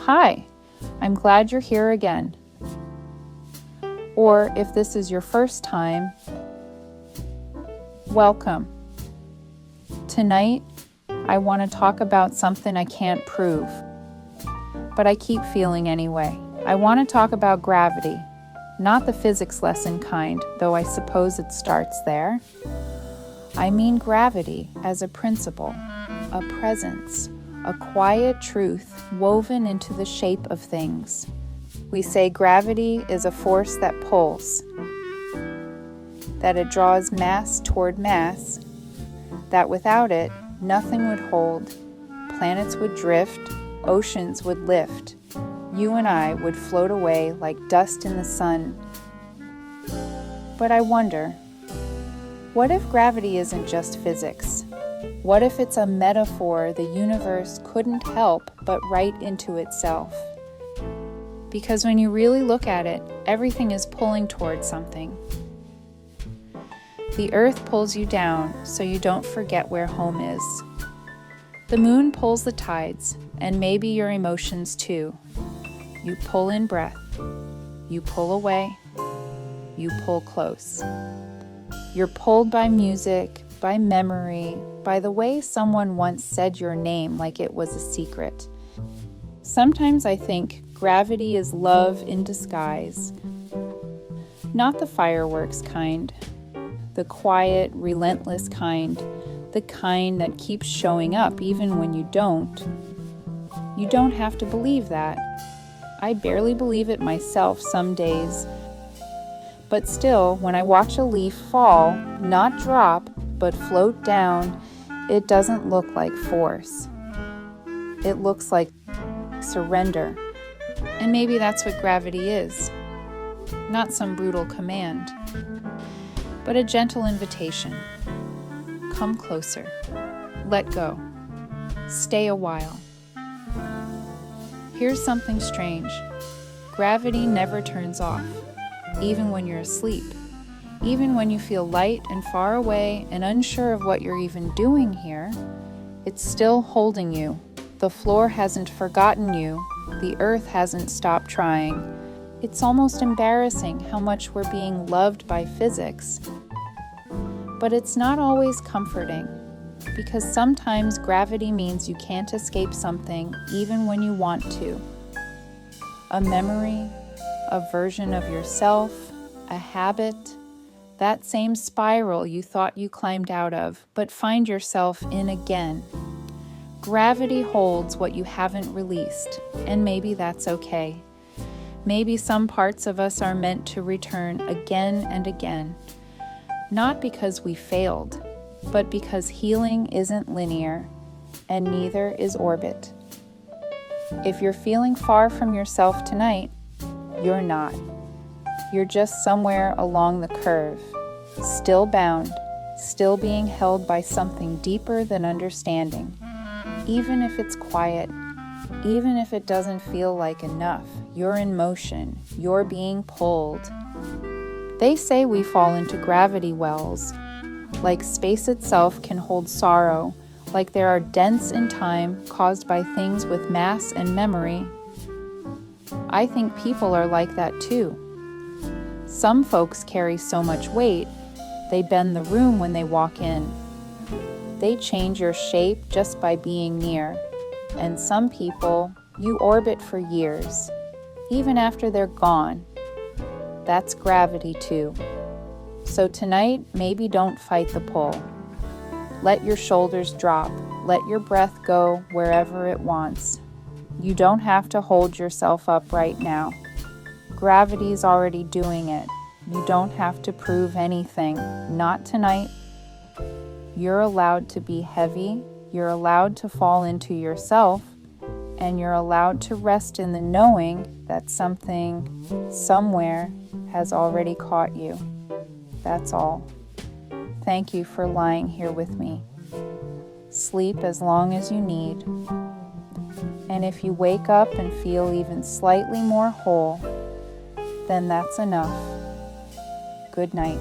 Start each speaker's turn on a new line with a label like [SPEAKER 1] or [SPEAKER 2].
[SPEAKER 1] Hi, I'm glad you're here again. Or if this is your first time, welcome. Tonight, I want to talk about something I can't prove, but I keep feeling anyway. I want to talk about gravity, not the physics lesson kind, though I suppose it starts there. I mean gravity as a principle, a presence, a quiet truth woven into the shape of things. We say gravity is a force that pulls, that it draws mass toward mass, that without it, nothing would hold, planets would drift, oceans would lift, you and I would float away like dust in the sun. But I wonder, what if gravity isn't just physics? What if it's a metaphor the universe couldn't help but write into itself? Because when you really look at it, everything is pulling towards something. The earth pulls you down so you don't forget where home is. The moon pulls the tides, and maybe your emotions too. You pull in breath, you pull away, you pull close. You're pulled by music, by memory, by the way someone once said your name like it was a secret. Sometimes I think gravity is love in disguise. Not the fireworks kind, the quiet, relentless kind, the kind that keeps showing up even when you don't. You don't have to believe that. I barely believe it myself some days. But still, when I watch a leaf fall, not drop, but float down, it doesn't look like force. It looks like surrender. And maybe that's what gravity is. Not some brutal command, but a gentle invitation. Come closer. Let go. Stay a while. Here's something strange. Gravity never turns off, even when you're asleep. Even when you feel light and far away and unsure of what you're even doing here, it's still holding you. The floor hasn't forgotten you. The earth hasn't stopped trying. It's almost embarrassing how much we're being loved by physics. But it's not always comforting, because sometimes gravity means you can't escape something even when you want to. A memory, a version of yourself, a habit, that same spiral you thought you climbed out of, but find yourself in again. Gravity holds what you haven't released, and maybe that's okay. Maybe some parts of us are meant to return again and again, not because we failed, but because healing isn't linear, and neither is orbit. If you're feeling far from yourself tonight, you're not. You're just somewhere along the curve, still bound, still being held by something deeper than understanding. Even if it's quiet, even if it doesn't feel like enough, you're in motion, you're being pulled. They say we fall into gravity wells, like space itself can hold sorrow, like there are dents in time caused by things with mass and memory. I think people are like that too. Some folks carry so much weight, they bend the room when they walk in. They change your shape just by being near. And some people, you orbit for years, even after they're gone. That's gravity too. So tonight, maybe don't fight the pull. Let your shoulders drop. Let your breath go wherever it wants. You don't have to hold yourself up right now. Gravity's already doing it. You don't have to prove anything. Not tonight. You're allowed to be heavy. You're allowed to fall into yourself. And you're allowed to rest in the knowing that something, somewhere, has already caught you. That's all. Thank you for lying here with me. Sleep as long as you need. And if you wake up and feel even slightly more whole, then that's enough. Good night.